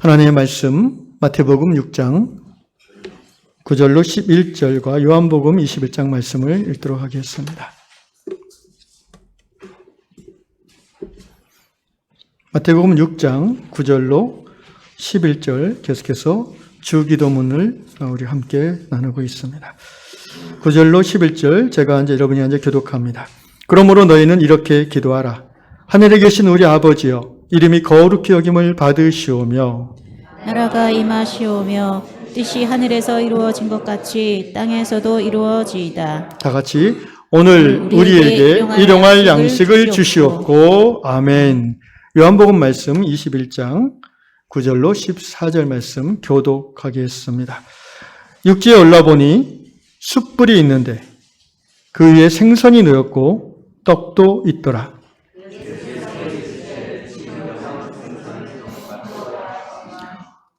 하나님의 말씀 마태복음 6장 9절로 11절과 요한복음 21장 말씀을 읽도록 하겠습니다. 마태복음 6장 9절로 11절 계속해서 주기도문을 우리 함께 나누고 있습니다. 9절로 11절 제가 여러분이 교독합니다. 그러므로 너희는 이렇게 기도하라. 하늘에 계신 우리 아버지여, 이름이 거룩히 여김을 받으시오며 나라가 임하시오며 뜻이 하늘에서 이루어진 것 같이 땅에서도 이루어지이다. 다 같이 오늘 우리에게 일용할 양식을 주시옵고. 아멘. 요한복음 말씀 21장 9절로 14절 말씀 교독하겠습니다. 육지에 올라보니 숯불이 있는데 그 위에 생선이 놓였고 떡도 있더라.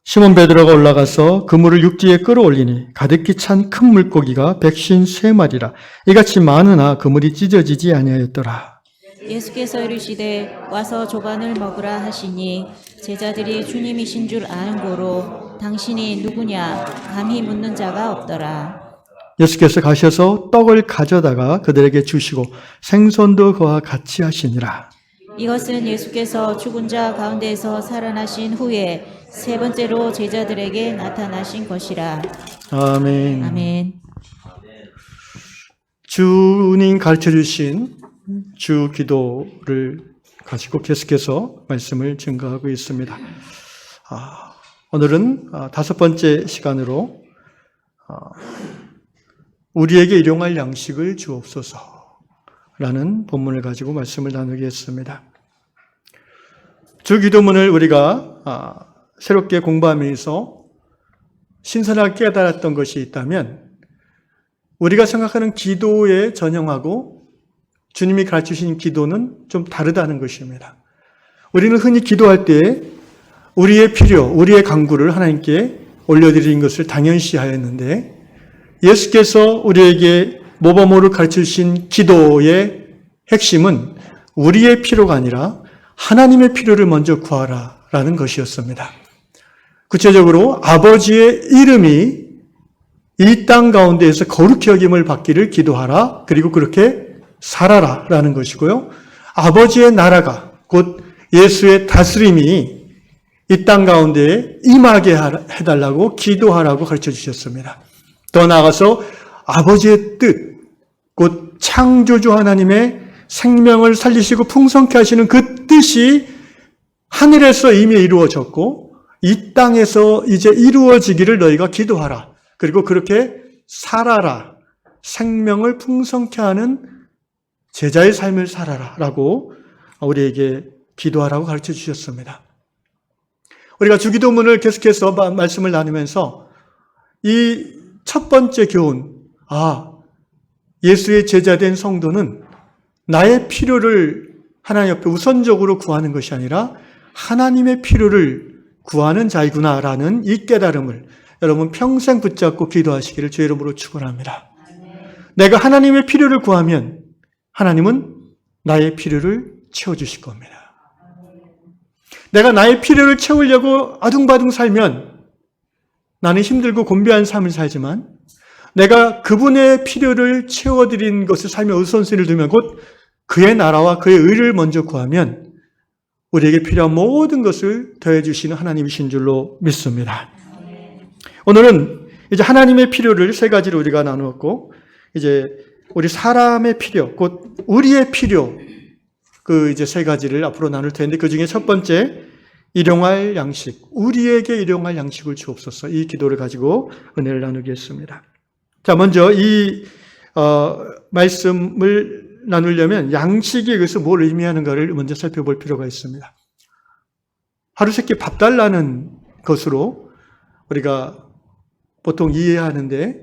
시몬 베드로가 올라가서 그물을 육지에 끌어올리니 가득히 찬 큰 물고기가 153마리라. 이같이 많으나 그물이 찢어지지 아니하였더라. 예수께서 이르시되 와서 조반을 먹으라 하시니 제자들이 주님이신 줄 아는 고로 당신이 누구냐 감히 묻는 자가 없더라. 예수께서 가셔서 떡을 가져다가 그들에게 주시고 생선도 그와 같이 하시니라. 이것은 예수께서 죽은 자 가운데에서 살아나신 후에 세 번째로 제자들에게 나타나신 것이라. 아멘. 아멘. 주님 가르쳐 주신 주 기도를 가지고 계속해서 말씀을 증거하고 있습니다. 오늘은 다섯 번째 시간으로 우리에게 일용할 양식을 주옵소서라는 본문을 가지고 말씀을 나누겠습니다. 주 기도문을 우리가 새롭게 공부하면서 신선하게 깨달았던 것이 있다면 우리가 생각하는 기도의 전형하고 주님이 가르치신 기도는 좀 다르다는 것입니다. 우리는 흔히 기도할 때 우리의 필요, 우리의 간구를 하나님께 올려드리는 것을 당연시하였는데 예수께서 우리에게 모범으로 가르치신 기도의 핵심은 우리의 필요가 아니라 하나님의 필요를 먼저 구하라라는 것이었습니다. 구체적으로 아버지의 이름이 이 땅 가운데에서 거룩히 여김을 받기를 기도하라. 그리고 그렇게 살아라 라는 것이고요. 아버지의 나라가 곧 예수의 다스림이 이 땅 가운데에 임하게 해달라고 기도하라고 가르쳐 주셨습니다. 더 나아가서 아버지의 뜻, 곧 창조주 하나님의 생명을 살리시고 풍성케 하시는 그 뜻이 하늘에서 이미 이루어졌고 이 땅에서 이제 이루어지기를 너희가 기도하라. 그리고 그렇게 살아라. 생명을 풍성케 하는 제자의 삶을 살아라 라고 우리에게 기도하라고 가르쳐 주셨습니다. 우리가 주기도문을 계속해서 말씀을 나누면서 이 첫 번째 교훈, 예수의 제자된 성도는 나의 필요를 하나님 옆에 우선적으로 구하는 것이 아니라 하나님의 필요를 구하는 자이구나라는 이 깨달음을 여러분 평생 붙잡고 기도하시기를 주의 이름으로 축원합니다. 내가 하나님의 필요를 구하면 하나님은 나의 필요를 채워주실 겁니다. 내가 나의 필요를 채우려고 아둥바둥 살면 나는 힘들고 곤비한 삶을 살지만 내가 그분의 필요를 채워드린 것을 살며 우선순위를 두면 곧 그의 나라와 그의 의를 먼저 구하면 우리에게 필요한 모든 것을 더해주시는 하나님이신 줄로 믿습니다. 오늘은 이제 하나님의 필요를 세 가지로 우리가 나누었고 이제 우리 사람의 필요, 곧 우리의 필요, 이제 세 가지를 앞으로 나눌 텐데 그 중에 첫 번째, 일용할 양식, 우리에게 일용할 양식을 주옵소서. 이 기도를 가지고 은혜를 나누겠습니다. 자, 먼저 이 말씀을 나누려면 양식이 여기서 뭘 의미하는가를 먼저 살펴볼 필요가 있습니다. 하루 세 끼 밥 달라는 것으로 우리가 보통 이해하는데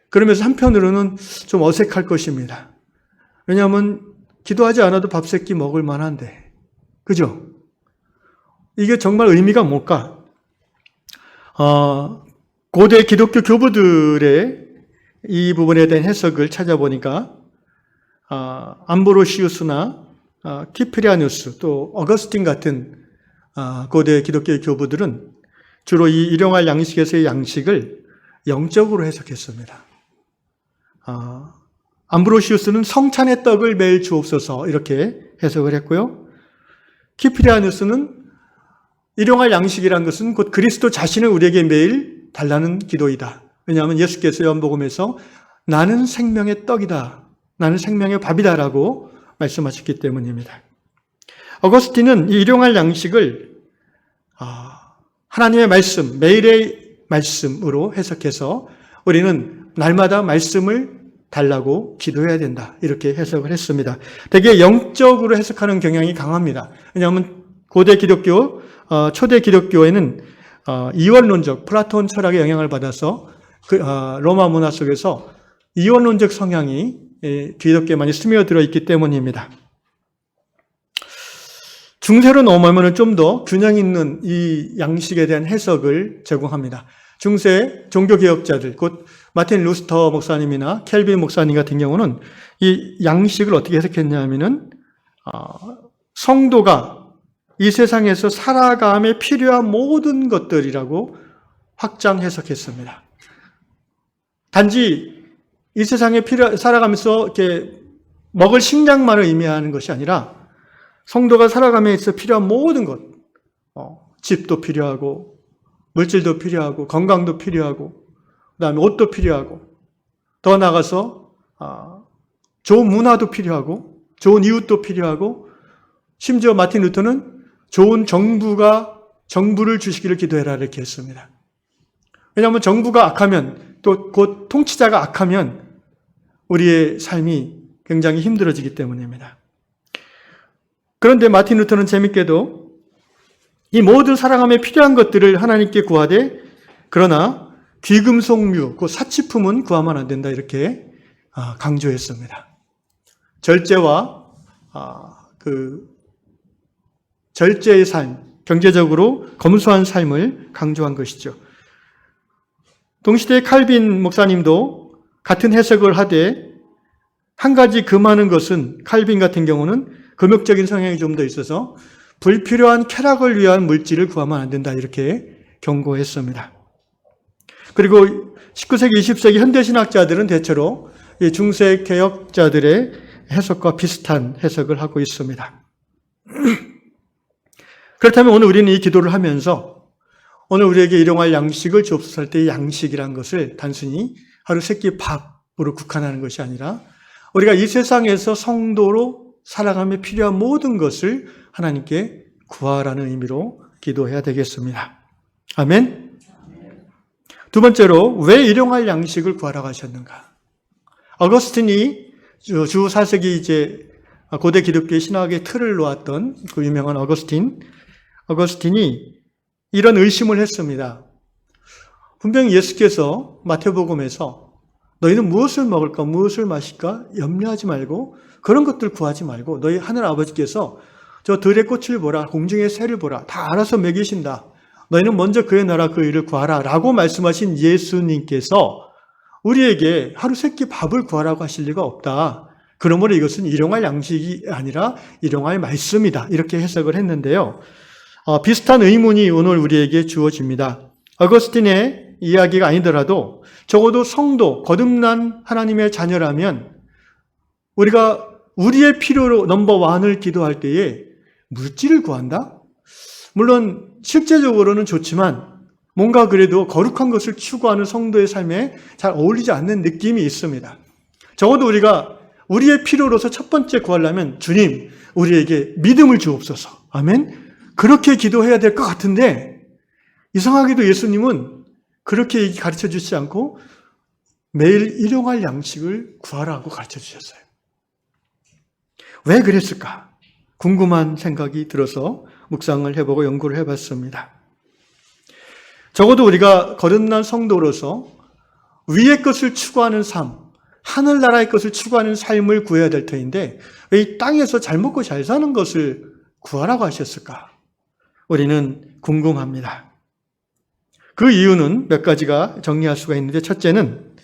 그러면서 한편으로는 좀 어색할 것입니다. 왜냐하면 기도하지 않아도 밥 세 끼 먹을 만한데, 그죠? 이게 정말 의미가 뭘까? 고대 기독교 교부들의 이 부분에 대한 해석을 찾아보니까 암브로시우스나 키프리아누스 또 어거스틴 같은 고대 기독교 교부들은 주로 이 일용할 양식에서의 양식을 영적으로 해석했습니다. 암브로시우스는 성찬의 떡을 매일 주옵소서 이렇게 해석을 했고요. 키프리아누스는 일용할 양식이란 것은 곧 그리스도 자신을 우리에게 매일 달라는 기도이다. 왜냐하면 예수께서 요한복음에서 나는 생명의 떡이다. 나는 생명의 밥이다라고 말씀하셨기 때문입니다. 어거스틴은 이 일용할 양식을 하나님의 말씀, 매일의 말씀으로 해석해서 우리는 날마다 말씀을 달라고 기도해야 된다. 이렇게 해석을 했습니다. 되게 영적으로 해석하는 경향이 강합니다. 왜냐하면 고대 기독교, 초대 기독교에는 이원론적 플라톤 철학의 영향을 받아서 로마 문화 속에서 이원론적 성향이 기독교에 많이 스며들어 있기 때문입니다. 중세로 넘어오면 좀 더 균형 있는 이 양식에 대한 해석을 제공합니다. 중세 종교개혁자들, 곧 마틴 루스터 목사님이나 켈빈 목사님 같은 경우는 이 양식을 어떻게 해석했냐면은 성도가 이 세상에서 살아감에 필요한 모든 것들이라고 확장 해석했습니다. 단지 이 세상에 살아가면서 이렇게 먹을 식량만을 의미하는 것이 아니라 성도가 살아감에 있어 필요한 모든 것, 집도 필요하고, 물질도 필요하고, 건강도 필요하고, 그 다음에 옷도 필요하고, 더 나아가서 좋은 문화도 필요하고, 좋은 이웃도 필요하고, 심지어 마틴 루터는 좋은 정부를 주시기를 기도해라 이렇게 했습니다. 왜냐하면 정부가 악하면, 또 곧 통치자가 악하면 우리의 삶이 굉장히 힘들어지기 때문입니다. 그런데 마틴 루터는 재밌게도 이 모든 살아감에 필요한 것들을 하나님께 구하되 그러나 귀금속류, 그 사치품은 구하면 안 된다 이렇게 강조했습니다. 절제와 절제의 삶, 경제적으로 검소한 삶을 강조한 것이죠. 동시대의 칼빈 목사님도 같은 해석을 하되 한 가지 금하는 것은 칼빈 같은 경우는 금욕적인 성향이 좀 더 있어서 불필요한 쾌락을 위한 물질을 구하면 안 된다 이렇게 경고했습니다. 그리고 19세기, 20세기 현대신학자들은 대체로 중세 개혁자들의 해석과 비슷한 해석을 하고 있습니다. 그렇다면 오늘 우리는 이 기도를 하면서 오늘 우리에게 일용할 양식을 주옵소서 할 때 양식이란 것을 단순히 하루 세 끼 밥으로 국한하는 것이 아니라 우리가 이 세상에서 성도로 살아가며 필요한 모든 것을 하나님께 구하라는 의미로 기도해야 되겠습니다. 아멘. 두 번째로 왜 일용할 양식을 구하라고 하셨는가? 어거스틴이 주 4세기 이제 고대 기독교의 신학의 틀을 놓았던 그 유명한 어거스틴이 이런 의심을 했습니다. 분명히 예수께서 마태복음에서 너희는 무엇을 먹을까, 무엇을 마실까 염려하지 말고 그런 것들 구하지 말고 너희 하늘 아버지께서 저 들의 꽃을 보라, 공중의 새를 보라, 다 알아서 먹이신다. 너희는 먼저 그의 나라 그 일을 구하라 라고 말씀하신 예수님께서 우리에게 하루 세 끼 밥을 구하라고 하실 리가 없다. 그러므로 이것은 일용할 양식이 아니라 일용할 말씀이다. 이렇게 해석을 했는데요. 비슷한 의문이 오늘 우리에게 주어집니다. 어거스틴의 이야기가 아니더라도 적어도 성도, 거듭난 하나님의 자녀라면 우리가 우리의 필요로 넘버원을 기도할 때에 물질을 구한다? 물론 실제적으로는 좋지만 뭔가 그래도 거룩한 것을 추구하는 성도의 삶에 잘 어울리지 않는 느낌이 있습니다. 적어도 우리가 우리의 필요로서 첫 번째 구하려면 주님, 우리에게 믿음을 주옵소서. 아멘? 그렇게 기도해야 될 것 같은데 이상하게도 예수님은 그렇게 가르쳐 주시지 않고 매일 일용할 양식을 구하라고 가르쳐 주셨어요. 왜 그랬을까? 궁금한 생각이 들어서 묵상을 해보고 연구를 해봤습니다. 적어도 우리가 거듭난 성도로서 위의 것을 추구하는 삶, 하늘나라의 것을 추구하는 삶을 구해야 될 터인데 왜 이 땅에서 잘 먹고 잘 사는 것을 구하라고 하셨을까? 우리는 궁금합니다. 그 이유는 몇 가지가 정리할 수가 있는데 첫째는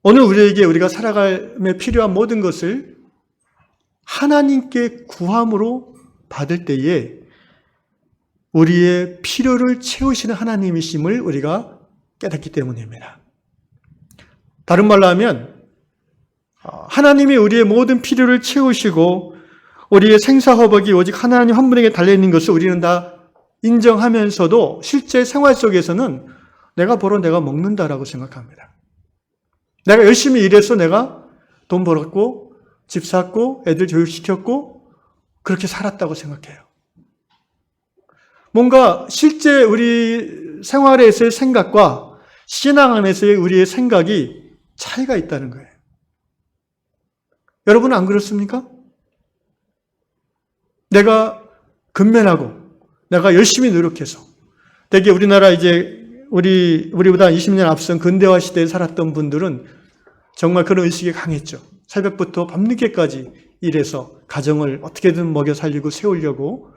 오늘 우리가 살아감에 필요한 모든 것을 하나님께 구함으로 받을 때에 우리의 필요를 채우시는 하나님이심을 우리가 깨닫기 때문입니다. 다른 말로 하면 하나님이 우리의 모든 필요를 채우시고 우리의 생사허벅이 오직 하나님 한 분에게 달려있는 것을 우리는 다 인정하면서도 실제 생활 속에서는 내가 벌어 내가 먹는다라고 생각합니다. 내가 열심히 일해서 내가 돈 벌었고 집 샀고 애들 교육시켰고 그렇게 살았다고 생각해요. 뭔가 실제 우리 생활에서의 생각과 신앙 안에서의 우리의 생각이 차이가 있다는 거예요. 여러분은 안 그렇습니까? 내가 근면하고 내가 열심히 노력해서 되게 우리나라 이제 우리보다 20년 앞선 근대화 시대에 살았던 분들은 정말 그런 의식이 강했죠. 새벽부터 밤늦게까지 일해서 가정을 어떻게든 먹여 살리고 세우려고.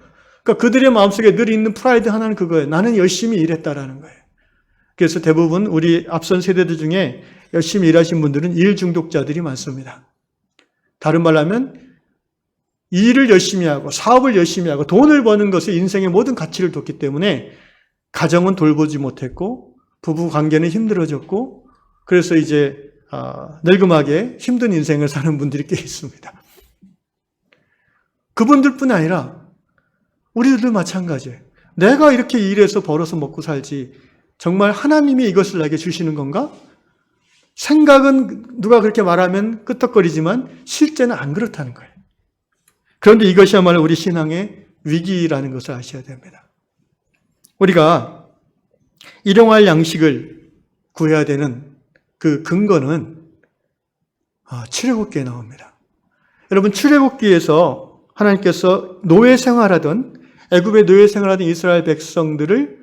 그러니까 그들의 마음속에 늘 있는 프라이드 하나는 그거예요. 나는 열심히 일했다라는 거예요. 그래서 대부분 우리 앞선 세대들 중에 열심히 일하신 분들은 일 중독자들이 많습니다. 다른 말로 하면 일을 열심히 하고 사업을 열심히 하고 돈을 버는 것에 인생의 모든 가치를 뒀기 때문에 가정은 돌보지 못했고 부부 관계는 힘들어졌고 그래서 이제 늙음하게 힘든 인생을 사는 분들이 꽤 있습니다. 그분들뿐 아니라 우리들도 마찬가지예요. 내가 이렇게 일해서 벌어서 먹고 살지 정말 하나님이 이것을 나에게 주시는 건가? 생각은 누가 그렇게 말하면 끄떡거리지만 실제는 안 그렇다는 거예요. 그런데 이것이야말로 우리 신앙의 위기라는 것을 아셔야 됩니다. 우리가 일용할 양식을 구해야 되는 그 근거는 출애굽기에 나옵니다. 여러분 출애굽기에서 하나님께서 노예 생활하던 애굽의 노예 생활하던 이스라엘 백성들을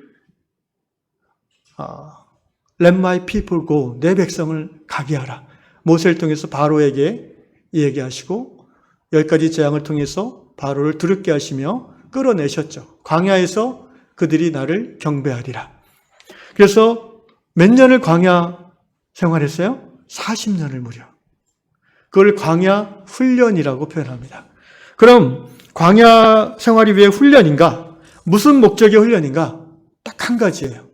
Let my people go, 내 백성을 가게 하라. 모세를 통해서 바로에게 얘기하시고 10가지 재앙을 통해서 바로를 두렵게 하시며 끌어내셨죠. 광야에서 그들이 나를 경배하리라. 그래서 몇 년을 광야 생활했어요? 40년을 무려. 그걸 광야 훈련이라고 표현합니다. 그럼 광야 생활이 왜 훈련인가? 무슨 목적의 훈련인가? 딱 한 가지예요.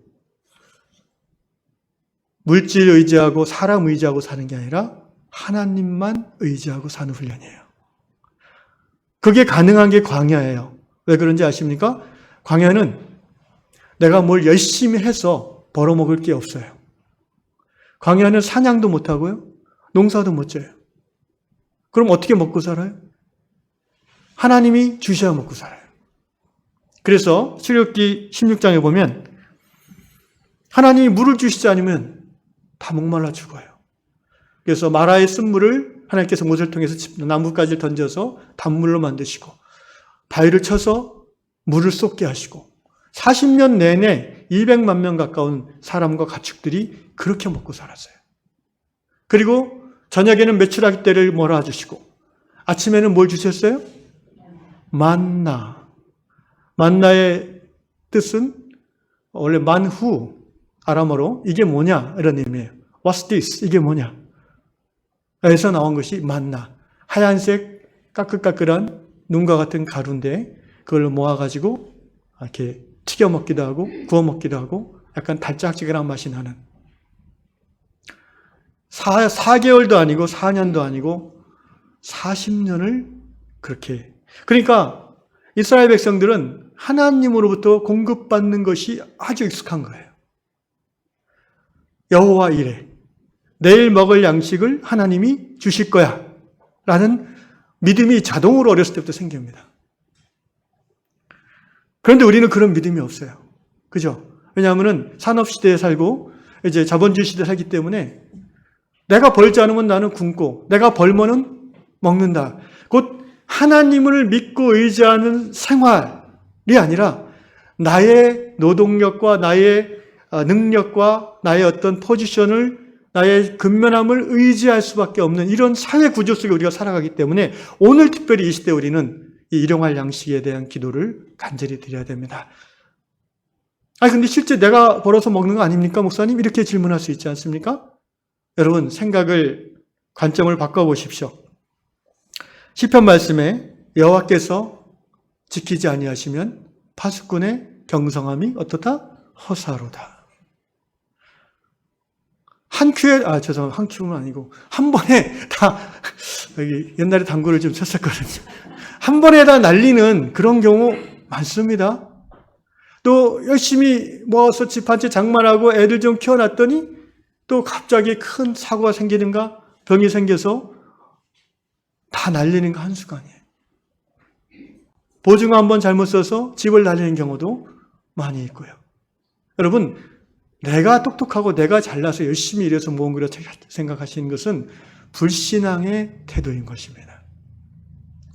물질 의지하고 사람 의지하고 사는 게 아니라 하나님만 의지하고 사는 훈련이에요. 그게 가능한 게 광야예요. 왜 그런지 아십니까? 광야는 내가 뭘 열심히 해서 벌어먹을 게 없어요. 광야는 사냥도 못하고요. 농사도 못 져요. 그럼 어떻게 먹고 살아요? 하나님이 주셔야 먹고 살아요. 그래서 출애굽기 16장에 보면 하나님이 물을 주시지 않으면 다 목말라 죽어요. 그래서 마라의 쓴물을 하나님께서 모세를 통해서 나뭇가지를 던져서 단물로 만드시고 바위를 쳐서 물을 쏟게 하시고 40년 내내 200만 명 가까운 사람과 가축들이 그렇게 먹고 살았어요. 그리고 저녁에는 메추라기 떼를 몰아주시고 아침에는 뭘 주셨어요? 만나. 만나의 뜻은 원래 만후 아람어로 이게 뭐냐 이런 의미예요. What's this? 이게 뭐냐? 에서 나온 것이 만나. 하얀색 까끌까끌한 눈과 같은 가루인데 그걸 모아가지고 이렇게 튀겨 먹기도 하고 구워 먹기도 하고 약간 달짝지근한 맛이 나는 4개월도 아니고 4년도 아니고 40년을 그렇게. 그러니까 이스라엘 백성들은 하나님으로부터 공급받는 것이 아주 익숙한 거예요. 여호와 이래. 내일 먹을 양식을 하나님이 주실 거야. 라는 믿음이 자동으로 어렸을 때부터 생깁니다. 그런데 우리는 그런 믿음이 없어요. 그죠? 왜냐하면 산업시대에 살고 이제 자본주의 시대에 살기 때문에 내가 벌지 않으면 나는 굶고 내가 벌면은 먹는다. 곧 하나님을 믿고 의지하는 생활이 아니라 나의 노동력과 나의 능력과 나의 어떤 포지션을 나의 근면함을 의지할 수밖에 없는 이런 사회 구조 속에 우리가 살아가기 때문에 오늘 특별히 이 시대 우리는 이 일용할 양식에 대한 기도를 간절히 드려야 됩니다. 아니 근데 실제 내가 벌어서 먹는 거 아닙니까 목사님? 이렇게 질문할 수 있지 않습니까? 여러분 관점을 바꿔보십시오. 시편 말씀에 여호와께서 지키지 아니하시면 파수꾼의 경성함이 어떻다? 허사로다. 한 큐는 아니고, 한 번에 다, 여기 옛날에 당구를 좀 쳤었거든요. 한 번에 다 날리는 그런 경우 많습니다. 또 열심히 모아서 집 한 채 장만하고 애들 좀 키워놨더니 또 갑자기 큰 사고가 생기는가, 병이 생겨서 다 날리는 거 한순간이에요. 보증 한번 잘못 써서 집을 날리는 경우도 많이 있고요. 여러분, 내가 똑똑하고 내가 잘나서 열심히 일해서 모은 거라 생각하시는 것은 불신앙의 태도인 것입니다.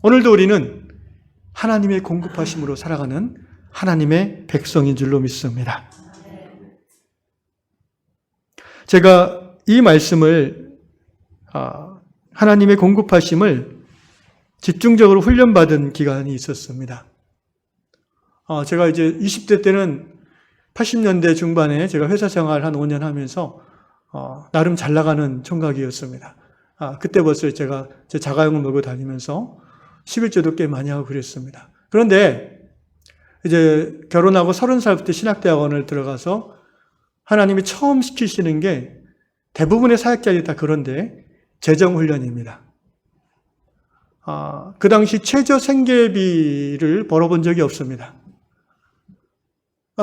오늘도 우리는 하나님의 공급하심으로 살아가는 하나님의 백성인 줄로 믿습니다. 제가 이 말씀을 하나님의 공급하심을 집중적으로 훈련받은 기간이 있었습니다. 제가 이제 20대 때는 80년대 중반에 제가 회사 생활 한 5년 하면서 나름 잘 나가는 총각이었습니다. 그때 벌써 제가 제 자가용을 몰고 다니면서 11조도 꽤 많이 하고 그랬습니다. 그런데 이제 결혼하고 30살부터 신학대학원을 들어가서 하나님이 처음 시키시는 게 대부분의 사역자들이 다 그런데 재정훈련입니다. 그 당시 최저 생계비를 벌어본 적이 없습니다.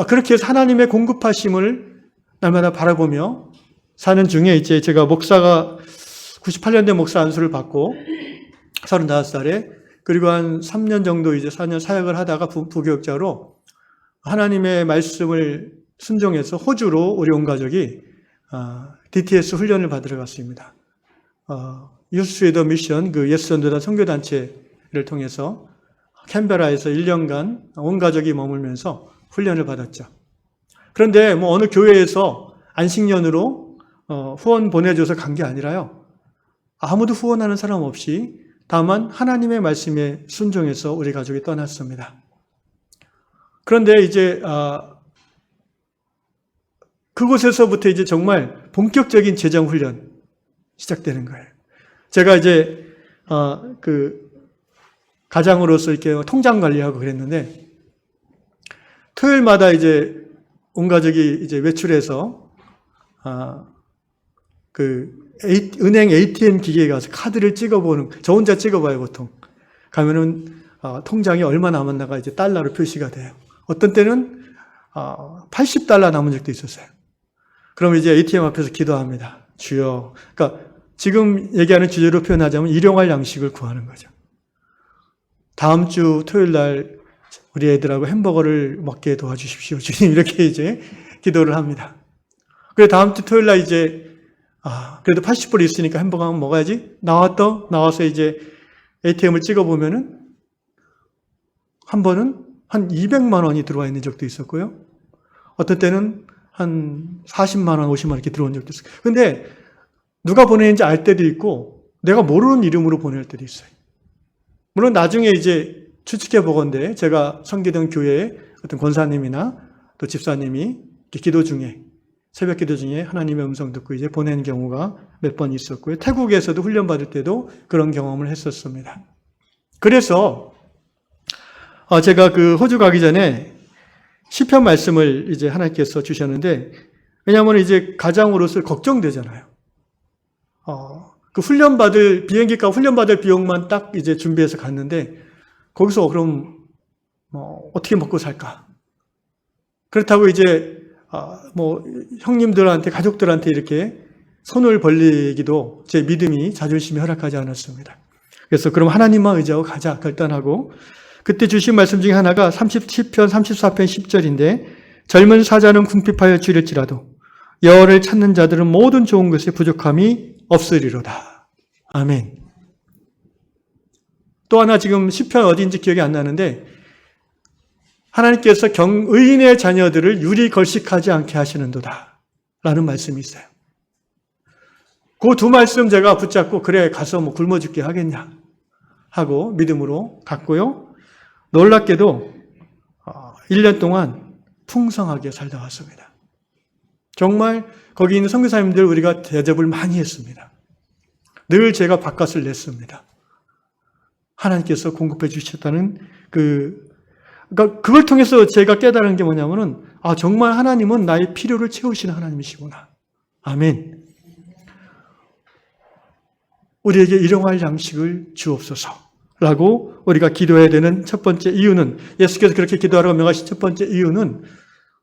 그렇게 해서 하나님의 공급하심을 날마다 바라보며 사는 중에 이제 제가 목사가 98년대 목사 안수를 받고 35살에 그리고 한 3년 정도 이제 4년 사역을 하다가 부교육자로 하나님의 말씀을 순종해서 호주로 우리 온 가족이 DTS 훈련을 받으러 갔습니다. 유스웨더 미션, 그 예수전도단 선교단체를 통해서 캔베라에서 1년간 온 가족이 머물면서 훈련을 받았죠. 그런데 뭐 어느 교회에서 안식년으로 후원 보내줘서 간 게 아니라요. 아무도 후원하는 사람 없이 다만 하나님의 말씀에 순종해서 우리 가족이 떠났습니다. 그런데 이제 그곳에서부터 이제 정말 본격적인 재정 훈련 시작되는 거예요. 제가 이제 그 가장으로서 이렇게 통장 관리하고 그랬는데 토요일마다 이제 온 가족이 이제 외출해서 그 은행 ATM 기계에 가서 카드를 찍어보는, 저 혼자 찍어봐요 보통. 가면은 통장이 얼마 남았나가 이제 달러로 표시가 돼요. 어떤 때는 $80 남은 적도 있었어요. 그럼 이제 ATM 앞에서 기도합니다. 주여. 그러니까 지금 얘기하는 주제로 표현하자면 일용할 양식을 구하는 거죠. 다음 주 토요일 날 우리 애들하고 햄버거를 먹게 도와주십시오. 주님, 이렇게 이제 기도를 합니다. 그래 다음 주 토요일 날 이제 그래도 80불 있으니까 햄버거 한번 먹어야지. 나와서 이제 ATM을 찍어보면은 한 번은 한 200만 원이 들어와 있는 적도 있었고요. 어떤 때는 한 40만 원, 50만 원 이렇게 들어온 적도 있어요. 근데 누가 보내는지 알 때도 있고 내가 모르는 이름으로 보낼 때도 있어요. 물론 나중에 이제 추측해 보건대 제가 섬기던 교회의 어떤 권사님이나 또 집사님이 기도 중에 새벽 기도 중에 하나님의 음성 듣고 이제 보낸 경우가 몇 번 있었고요. 태국에서도 훈련 받을 때도 그런 경험을 했었습니다. 그래서 제가 그 호주 가기 전에 시편 말씀을 이제 하나님께서 주셨는데, 왜냐하면 이제 가장으로서 걱정되잖아요. 그 비행기값 훈련받을 비용만 딱 이제 준비해서 갔는데, 거기서 그럼 어떻게 먹고 살까? 그렇다고 이제 형님들한테, 가족들한테 이렇게 손을 벌리기도 제 믿음이, 자존심이 허락하지 않았습니다. 그래서 그럼 하나님만 의지하고 가자 결단하고, 그때 주신 말씀 중에 하나가 37편 34편 10절인데 젊은 사자는 궁핍하여 주릴지라도 여호와를 찾는 자들은 모든 좋은 것에 부족함이 없으리로다. 아멘. 또 하나 지금 시편 어디인지 기억이 안 나는데 하나님께서 의인의 자녀들을 유리 걸식하지 않게 하시는도다 라는 말씀이 있어요. 그 두 말씀 제가 붙잡고 그래 가서 굶어 죽게 하겠냐 하고 믿음으로 갔고요. 놀랍게도 1년 동안 풍성하게 살다 왔습니다. 정말 거기 있는 선교사님들 우리가 대접을 많이 했습니다. 늘 제가 밥값을 냈습니다. 하나님께서 공급해 주셨다는 그 그러니까 그걸 통해서 제가 깨달은 게 뭐냐면은, 정말 하나님은 나의 필요를 채우시는 하나님이시구나. 아멘. 우리에게 일용할 양식을 주옵소서라고 우리가 기도해야 되는 첫 번째 이유는, 예수께서 그렇게 기도하라고 명하신 첫 번째 이유는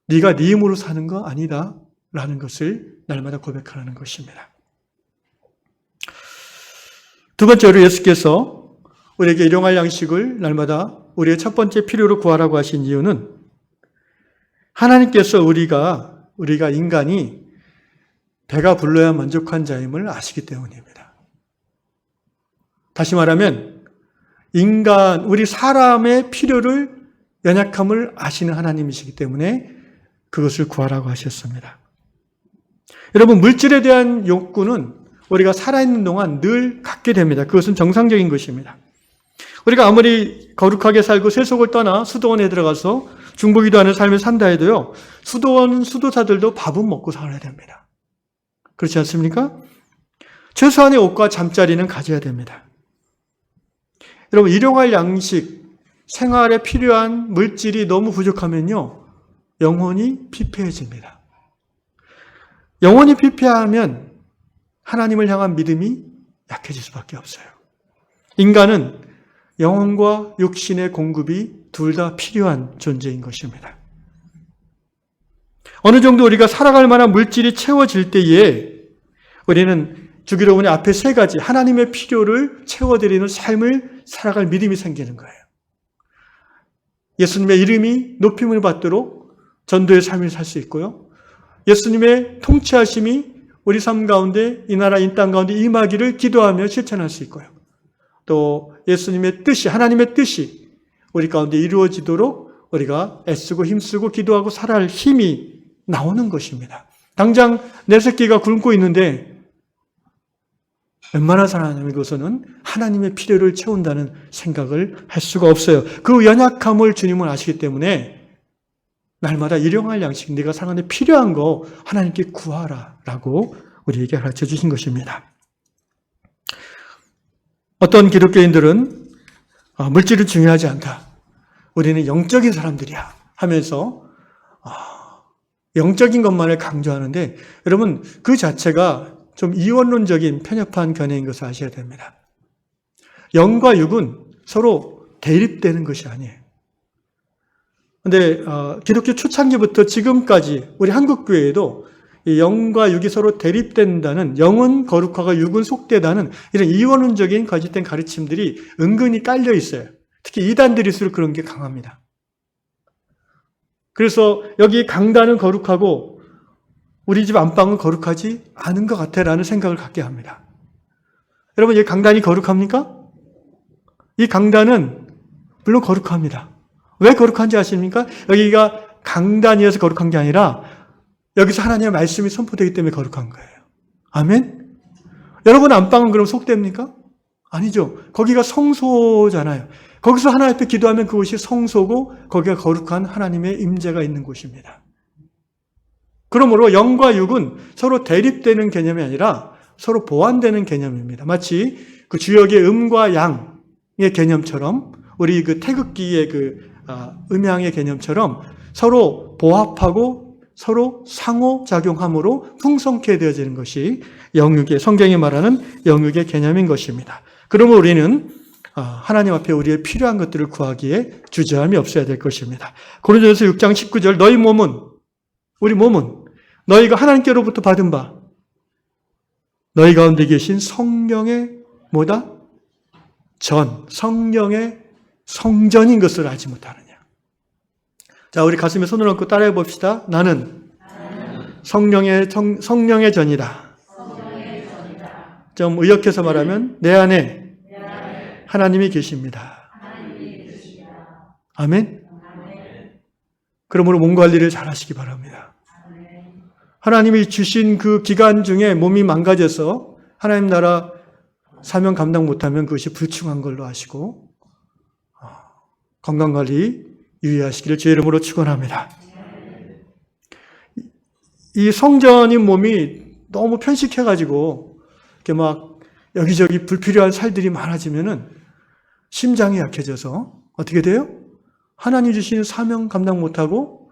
네가 네 힘으로 사는 거 아니다 라는 것을 날마다 고백하라는 것입니다. 두 번째로 예수께서 우리에게 일용할 양식을 날마다 우리의 첫 번째 필요로 구하라고 하신 이유는, 하나님께서 우리가 인간이 배가 불러야 만족한 자임을 아시기 때문입니다. 다시 말하면 우리 사람의 필요를, 연약함을 아시는 하나님이시기 때문에 그것을 구하라고 하셨습니다. 여러분, 물질에 대한 욕구는 우리가 살아있는 동안 늘 갖게 됩니다. 그것은 정상적인 것입니다. 우리가 아무리 거룩하게 살고 세속을 떠나 수도원에 들어가서 중보기도 하는 삶을 산다 해도요, 수도사들도 밥은 먹고 살아야 됩니다. 그렇지 않습니까? 최소한의 옷과 잠자리는 가져야 됩니다. 여러분, 일용할 양식, 생활에 필요한 물질이 너무 부족하면요, 영혼이 피폐해집니다. 영혼이 피폐하면 하나님을 향한 믿음이 약해질 수밖에 없어요. 인간은 영혼과 육신의 공급이 둘 다 필요한 존재인 것입니다. 어느 정도 우리가 살아갈 만한 물질이 채워질 때에 우리는 주기도문의 앞에 세 가지 하나님의 필요를 채워드리는 삶을 살아갈 믿음이 생기는 거예요. 예수님의 이름이 높임을 받도록 전도의 삶을 살 수 있고요. 예수님의 통치하심이 우리 삶 가운데, 이 나라 이 땅 가운데 임하기를 기도하며 실천할 수 있고요. 또 예수님의 뜻이, 하나님의 뜻이 우리 가운데 이루어지도록 우리가 애쓰고 힘쓰고 기도하고 살아갈 힘이 나오는 것입니다. 당장 내 새끼가 굶고 있는데 웬만한 사람으로서는 하나님의 필요를 채운다는 생각을 할 수가 없어요. 그 연약함을 주님은 아시기 때문에 날마다 일용할 양식, 네가 살아가는데 필요한 거 하나님께 구하라 라고 우리에게 가르쳐 주신 것입니다. 어떤 기독교인들은 물질은 중요하지 않다, 우리는 영적인 사람들이야 하면서 영적인 것만을 강조하는데, 여러분, 그 자체가 좀 이원론적인 편협한 견해인 것을 아셔야 됩니다. 영과 육은 서로 대립되는 것이 아니에요. 그런데 기독교 초창기부터 지금까지 우리 한국교회에도 이 영과 육이 서로 대립된다는, 영은 거룩화가 육은 속되다는 이런 이원론적인 거짓된 가르침들이 은근히 깔려 있어요. 특히 이단들일수록 그런 게 강합니다. 그래서 여기 강단은 거룩하고 우리 집 안방은 거룩하지 않은 것 같아라는 생각을 갖게 합니다. 여러분, 이 강단이 거룩합니까? 이 강단은 물론 거룩합니다. 왜 거룩한지 아십니까? 여기가 강단이어서 거룩한 게 아니라 여기서 하나님의 말씀이 선포되기 때문에 거룩한 거예요. 아멘? 여러분 안방은 그럼 속됩니까? 아니죠. 거기가 성소잖아요. 거기서 하나님 앞에 기도하면 그곳이 성소고 거기가 거룩한 하나님의 임재가 있는 곳입니다. 그러므로 영과 육은 서로 대립되는 개념이 아니라 서로 보완되는 개념입니다. 마치 그 주역의 음과 양의 개념처럼, 우리 그 태극기의 음양의 개념처럼 서로 보합하고 서로 상호작용함으로 풍성케 되어지는 것이 영육의, 성경이 말하는 영육의 개념인 것입니다. 그러므로 우리는 하나님 앞에 우리의 필요한 것들을 구하기에 주저함이 없어야 될 것입니다. 고린도전서 6장 19절, 너희 몸은, 우리 몸은 너희가 하나님께로부터 받은 바 너희 가운데 계신 성령의 뭐다? 성령의 성전인 것을 알지 못하느냐. 자, 우리 가슴에 손을 얹고 따라해 봅시다. 나는 성령의 전이다. 좀 의역해서 말하면 내 안에 하나님이 계십니다. 아멘? 그러므로 몸 관리를 잘 하시기 바랍니다. 하나님이 주신 그 기간 중에 몸이 망가져서 하나님 나라 사명 감당 못하면 그것이 불충한 걸로 아시고 건강관리 유의하시기를 주의 이름으로 축원합니다. 이 성전인 몸이 너무 편식해가지고 이렇게 막 여기저기 불필요한 살들이 많아지면은 심장이 약해져서 어떻게 돼요? 하나님 주시는 사명 감당 못하고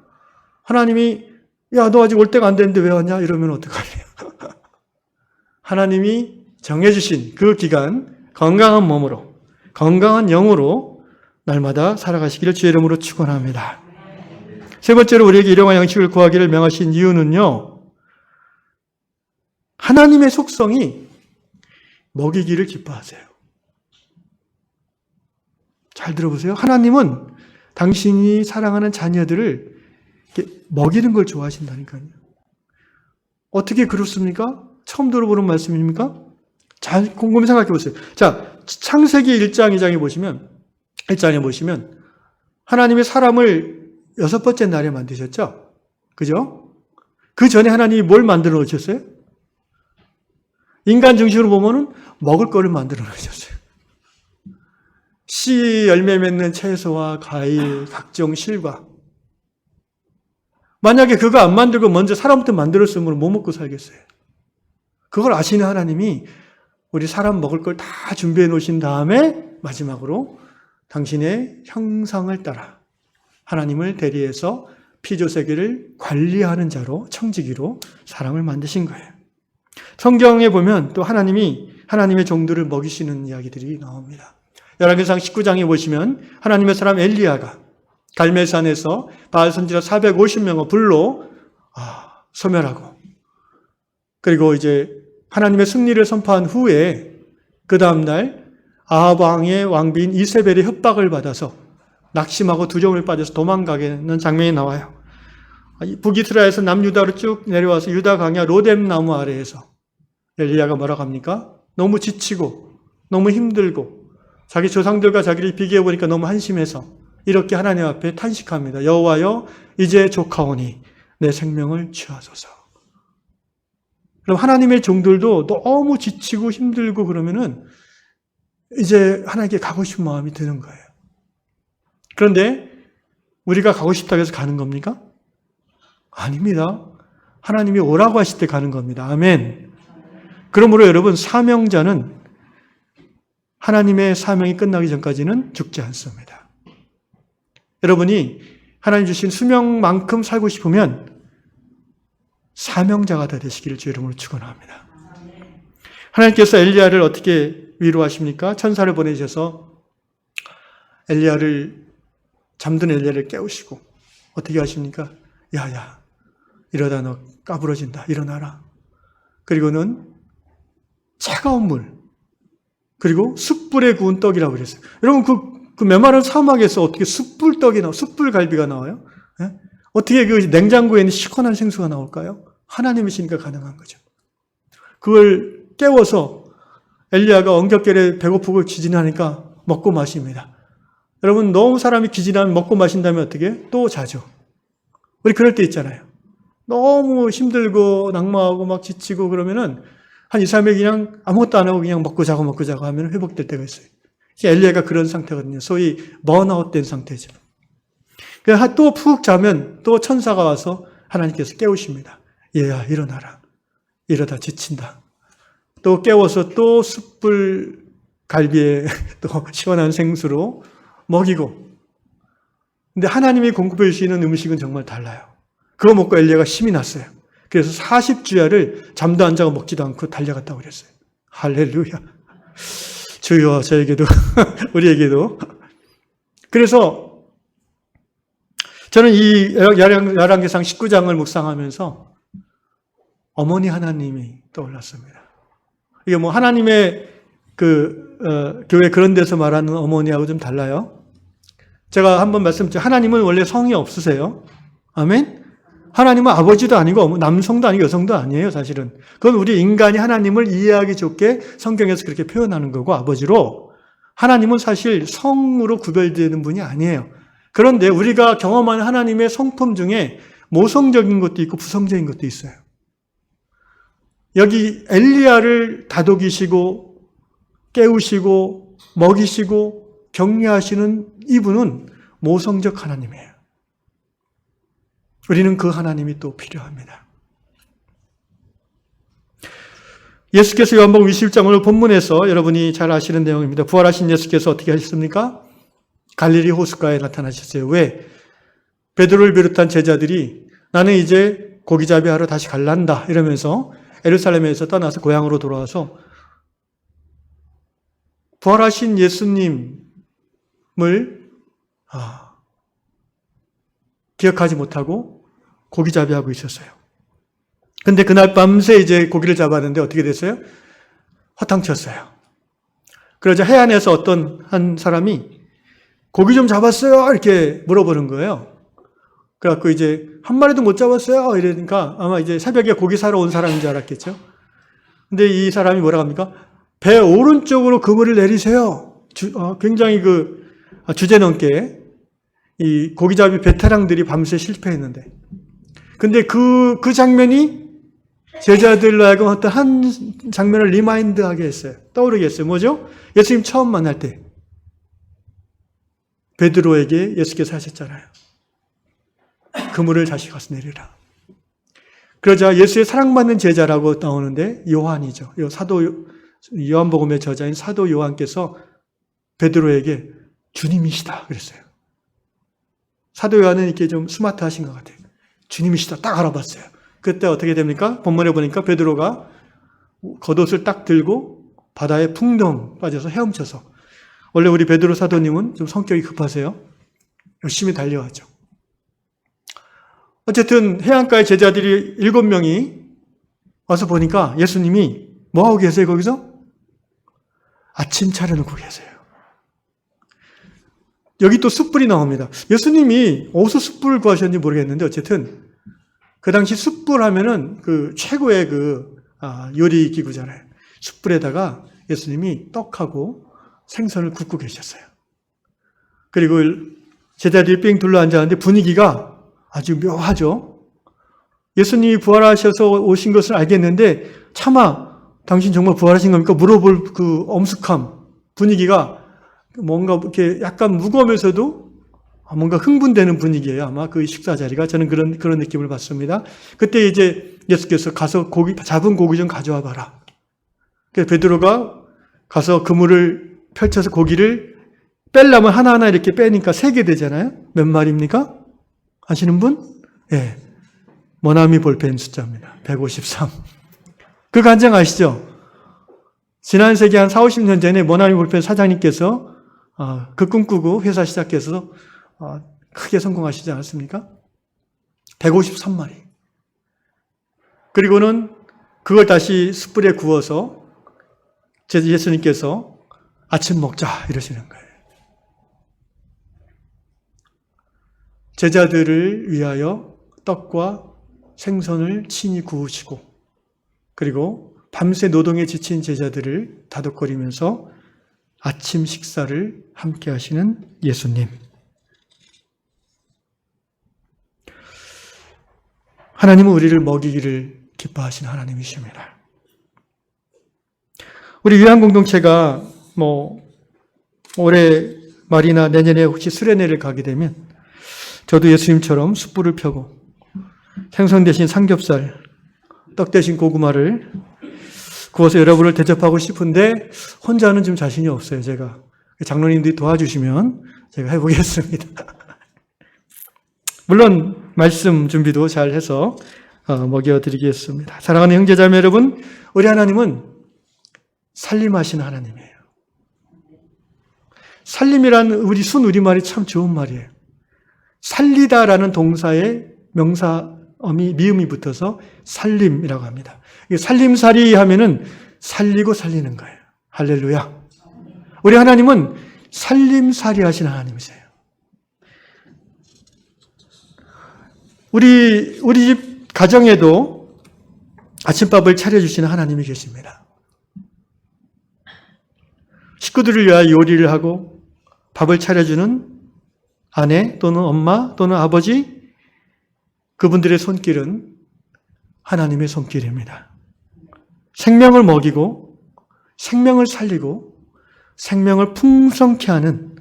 하나님이 야, 너 아직 올 때가 안 됐는데 왜 왔냐? 이러면 어떡하래요? 하나님이 정해주신 그 기간 건강한 몸으로 건강한 영으로 날마다 살아가시기를 주의 이름으로 축원합니다. 세 번째로 우리에게 일용할 양식을 구하기를 명하신 이유는요. 하나님의 속성이 먹이기를 기뻐하세요. 잘 들어보세요. 하나님은 당신이 사랑하는 자녀들을 먹이는 걸 좋아하신다니까요. 어떻게 그렇습니까? 처음 들어보는 말씀입니까? 잘 곰곰이 생각해 보세요. 자, 창세기 1장, 2장에 보시면, 1장에 보시면, 하나님이 사람을 6번째 날에 만드셨죠? 그죠? 그 전에 하나님이 뭘 만들어 놓으셨어요? 인간 중심으로 보면은 먹을 거를 만들어 놓으셨어요. 씨 열매 맺는 채소와 과일, 각종 실과. 만약에 그거 안 만들고 먼저 사람부터 만들었으면 뭐 먹고 살겠어요? 그걸 아시는 하나님이 우리 사람 먹을 걸 다 준비해 놓으신 다음에 마지막으로 당신의 형상을 따라 하나님을 대리해서 피조세계를 관리하는 자로 청지기로 사람을 만드신 거예요. 성경에 보면 또 하나님의 종들을 먹이시는 이야기들이 나옵니다. 열왕기상 19장에 보시면 하나님의 사람 엘리야가 갈멜산에서 바알 선지자 450명을 불로 소멸하고 그리고 이제 하나님의 승리를 선포한 후에 그 다음날 아합 왕의 왕비인 이세벨의 협박을 받아서 낙심하고 두려움에 빠져서 도망가게 하는 장면이 나와요. 북이스라엘에서 남유다로 쭉 내려와서 유다 강야 로뎀 나무 아래에서 엘리야가 뭐라고 합니까? 너무 지치고 너무 힘들고 자기 조상들과 자기를 비교해 보니까 너무 한심해서 이렇게 하나님 앞에 탄식합니다. 여호와여 이제 족하오니 내 생명을 취하소서. 그럼 하나님의 종들도 너무 지치고 힘들고 그러면은 이제 하나님께 가고 싶은 마음이 드는 거예요. 그런데 우리가 가고 싶다고 해서 가는 겁니까? 아닙니다. 하나님이 오라고 하실 때 가는 겁니다. 아멘. 그러므로 여러분 사명자는 하나님의 사명이 끝나기 전까지는 죽지 않습니다. 여러분이 하나님 주신 수명만큼 살고 싶으면 사명자가 다 되시기를 주의 이름으로 축원합니다. 하나님께서 엘리야를 어떻게 위로하십니까? 천사를 보내셔서 잠든 엘리야를 깨우시고 어떻게 하십니까? 야야 이러다 너 까부러진다. 일어나라. 그리고는 차가운 물 그리고 숯불에 구운 떡이라고 그랬어요. 여러분 그 메마른 사막에서 어떻게 숯불갈비가 나와요? 예? 어떻게 그 냉장고에 있는 시원한 생수가 나올까요? 하나님이시니까 가능한 거죠. 그걸 깨워서 엘리야가 엉겹결에 배고프고 기진하니까 먹고 마십니다. 여러분 너무 사람이 기진하면 먹고 마신다면 어떻게? 또 자죠. 우리 그럴 때 있잖아요. 너무 힘들고 낙마하고 막 지치고 그러면은 한 2, 3일 그냥 아무것도 안 하고 그냥 먹고 자고 하면 회복될 때가 있어요. 엘리야가 그런 상태거든요. 소위 번아웃된 상태죠. 또 푹 자면 또 천사가 와서 하나님께서 깨우십니다. 얘야 일어나라. 이러다 지친다. 또 깨워서 또 숯불 갈비에 또 시원한 생수로 먹이고. 근데 하나님이 공급해 주시는 음식은 정말 달라요. 그거 먹고 엘리야가 힘이 났어요. 그래서 40주야를 잠도 안 자고 먹지도 않고 달려갔다고 그랬어요. 할렐루야. 주여 저에게도 우리에게도. 그래서 저는 이 열왕기상 19장을 묵상하면서 어머니 하나님이 떠올랐습니다. 이게 뭐 하나님의 교회 그런 데서 말하는 어머니하고 좀 달라요. 제가 한번 말씀드렸죠. 하나님은 원래 성이 없으세요. 아멘? 하나님은 아버지도 아니고 남성도 아니고 여성도 아니에요, 사실은. 그건 우리 인간이 하나님을 이해하기 좋게 성경에서 그렇게 표현하는 거고, 아버지로. 하나님은 사실 성으로 구별되는 분이 아니에요. 그런데 우리가 경험하는 하나님의 성품 중에 모성적인 것도 있고 부성적인 것도 있어요. 여기 엘리야를 다독이시고 깨우시고 먹이시고 격려하시는 이분은 모성적 하나님이에요. 우리는 그 하나님이 또 필요합니다. 예수께서 요한복음 21장 오늘 본문에서 여러분이 잘 아시는 내용입니다. 부활하신 예수께서 어떻게 하셨습니까? 갈릴리 호숫가에 나타나셨어요. 왜? 베드로를 비롯한 제자들이 나는 이제 고기잡이 하러 다시 갈란다 이러면서 예루살렘에서 떠나서 고향으로 돌아와서 부활하신 예수님을 기억하지 못하고 고기잡이하고 있었어요. 근데 그날 밤새 이제 고기를 잡았는데 어떻게 됐어요? 허탕치였어요. 그러자 해안에서 어떤 한 사람이 고기 좀 잡았어요? 이렇게 물어보는 거예요. 그래갖고 이제 한 마리도 못 잡았어요? 이러니까 아마 이제 새벽에 고기 사러 온 사람인 줄 알았겠죠. 근데 이 사람이 뭐라고 합니까? 배 오른쪽으로 그물을 내리세요. 굉장히 주제넘게 이 고기잡이 베테랑들이 밤새 실패했는데. 근데 그 장면이 제자들로 하여금 어떤 한 장면을 리마인드하게 했어요. 떠오르게 했어요. 뭐죠? 예수님 처음 만날 때 베드로에게 예수께서 하셨잖아요. 그물을 다시 가서 내리라. 그러자 예수의 사랑받는 제자라고 나오는데 요한이죠. 요한복음의 저자인 사도 요한께서 베드로에게 주님이시다 그랬어요. 사도 요한은 이렇게 좀 스마트하신 것 같아요. 주님이시다 딱 알아봤어요. 그때 어떻게 됩니까? 본문에 보니까 베드로가 겉옷을 딱 들고 바다에 풍덩 빠져서 헤엄쳐서, 원래 우리 베드로 사도님은 좀 성격이 급하세요. 열심히 달려왔죠. 어쨌든 해안가에 제자들이 7명이 와서 보니까 예수님이 뭐하고 계세요 거기서? 아침 차려놓고 계세요. 여기 또 숯불이 나옵니다. 예수님이 어디서 숯불을 구하셨는지 모르겠는데 어쨌든 그 당시 숯불 하면은 그 최고의 요리 기구잖아요. 숯불에다가 예수님이 떡하고 생선을 굽고 계셨어요. 그리고 제자들이 삥 둘러앉았는데 분위기가 아주 묘하죠. 예수님이 부활하셔서 오신 것을 알겠는데 차마 당신 정말 부활하신 겁니까? 물어볼 그 엄숙함, 분위기가 뭔가 이렇게 약간 무거우면서도 뭔가 흥분되는 분위기예요. 아마 그 식사 자리가. 저는 그런 느낌을 받습니다. 그때 이제 예수께서 가서 잡은 고기 좀 가져와 봐라. 그래서 베드로가 가서 그물을 펼쳐서 고기를 빼려면 하나하나 이렇게 빼니까 3개 되잖아요. 몇 마리입니까? 아시는 분? 예. 머나미 볼펜 숫자입니다. 153. 그 간증 아시죠? 지난 세기 한 40, 50년 전에 머나미 볼펜 사장님께서 그 꿈꾸고 회사 시작해서 크게 성공하시지 않았습니까? 153마리. 그리고는 그걸 다시 숯불에 구워서 예수님께서 아침 먹자 이러시는 거예요. 제자들을 위하여 떡과 생선을 친히 구우시고, 그리고 밤새 노동에 지친 제자들을 다독거리면서 아침 식사를 함께 하시는 예수님. 하나님은 우리를 먹이기를 기뻐하시는 하나님이십니다. 우리 위안 공동체가 올해 말이나 내년에 혹시 수련회를 가게 되면 저도 예수님처럼 숯불을 펴고 생선 대신 삼겹살, 떡 대신 고구마를 구워서 여러분을 대접하고 싶은데 혼자는 좀 자신이 없어요. 제가 장로님들이 도와주시면 제가 해보겠습니다. 물론 말씀 준비도 잘 해서 먹여드리겠습니다. 사랑하는 형제자매 여러분, 우리 하나님은 살림하시는 하나님이에요. 살림이란 우리 순우리말이 참 좋은 말이에요. 살리다라는 동사에 명사음이 미음이 붙어서 살림이라고 합니다. 살림살이 하면은 살리고 살리는 거예요. 할렐루야. 우리 하나님은 살림살이 하시는 하나님이세요. 우리 집 가정에도 아침밥을 차려주시는 하나님이 계십니다. 식구들을 위하여 요리를 하고 밥을 차려주는 아내 또는 엄마 또는 아버지, 그분들의 손길은 하나님의 손길입니다. 생명을 먹이고 생명을 살리고 생명을 풍성케 하는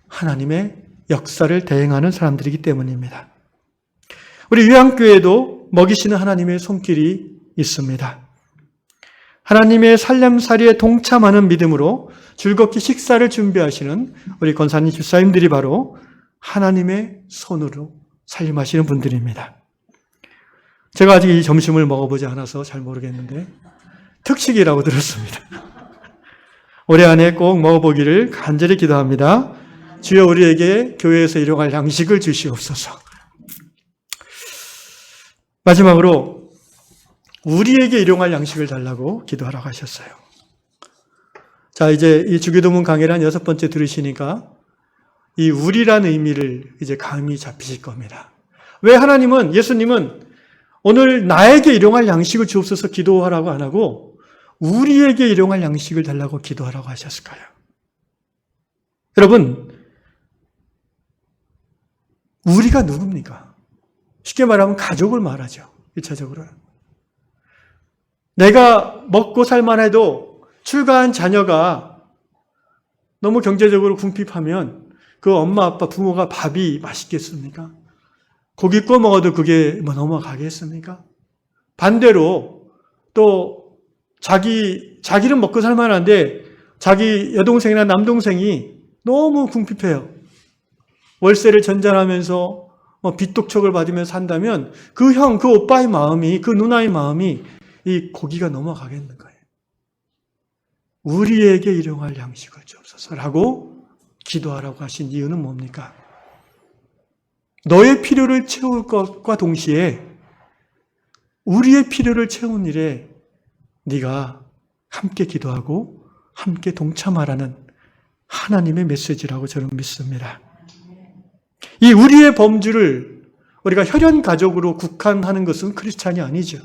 하나님의 역사를 대행하는 사람들이기 때문입니다. 우리 위안교회도 먹이시는 하나님의 손길이 있습니다. 하나님의 살렘살이에 동참하는 믿음으로 즐겁게 식사를 준비하시는 우리 권사님 집사님들이 바로 하나님의 손으로 살림하시는 분들입니다. 제가 아직 이 점심을 먹어보지 않아서 잘 모르겠는데 특식이라고 들었습니다. 올해 안에 꼭 먹어보기를 간절히 기도합니다. 주여 우리에게 교회에서 일용할 양식을 주시옵소서. 마지막으로 우리에게 일용할 양식을 달라고 기도하라고 하셨어요. 자, 이제 이 주기도문 강의를 한 6번째 들으시니까 이 우리라는 의미를 이제 감이 잡히실 겁니다. 왜 하나님은, 예수님은 오늘 나에게 일용할 양식을 주옵소서 기도하라고 안 하고 우리에게 일용할 양식을 달라고 기도하라고 하셨을까요? 여러분, 우리가 누굽니까? 쉽게 말하면 가족을 말하죠. 1차적으로는. 내가 먹고 살만 해도 출가한 자녀가 너무 경제적으로 궁핍하면 그 엄마, 아빠, 부모가 밥이 맛있겠습니까? 고기 구워 먹어도 그게 뭐 넘어가겠습니까? 반대로 또 자기는 먹고 살만한데 자기 여동생이나 남동생이 너무 궁핍해요. 월세를 전전하면서 빚독촉을 받으면서 산다면 그 형, 그 오빠의 마음이, 그 누나의 마음이 이 고기가 넘어가겠는 거예요. 우리에게 일용할 양식을 주옵소서라고 기도하라고 하신 이유는 뭡니까? 너의 필요를 채울 것과 동시에 우리의 필요를 채운 일에 네가 함께 기도하고 함께 동참하라는 하나님의 메시지라고 저는 믿습니다. 이 우리의 범주를 우리가 혈연 가족으로 국한하는 것은 크리스찬이 아니죠.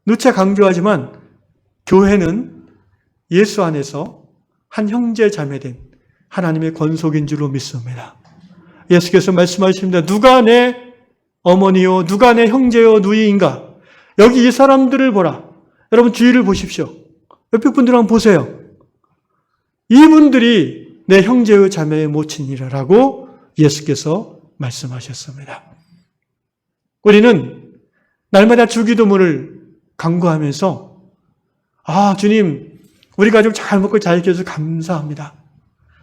누차 강조하지만 교회는 예수 안에서 한 형제 자매된 하나님의 권속인 줄로 믿습니다. 예수께서 말씀하십니다. 누가 내 어머니요, 누가 내 형제요, 누이인가? 여기 이 사람들을 보라. 여러분 주위를 보십시오. 옆에 분들 한번 보세요. 이분들이 내 형제요, 자매의 모친이라고 예수께서 말씀하셨습니다. 우리는 날마다 주기도문을 강구하면서 주님, 우리 가족 잘 먹고 잘 지켜줘서 감사합니다.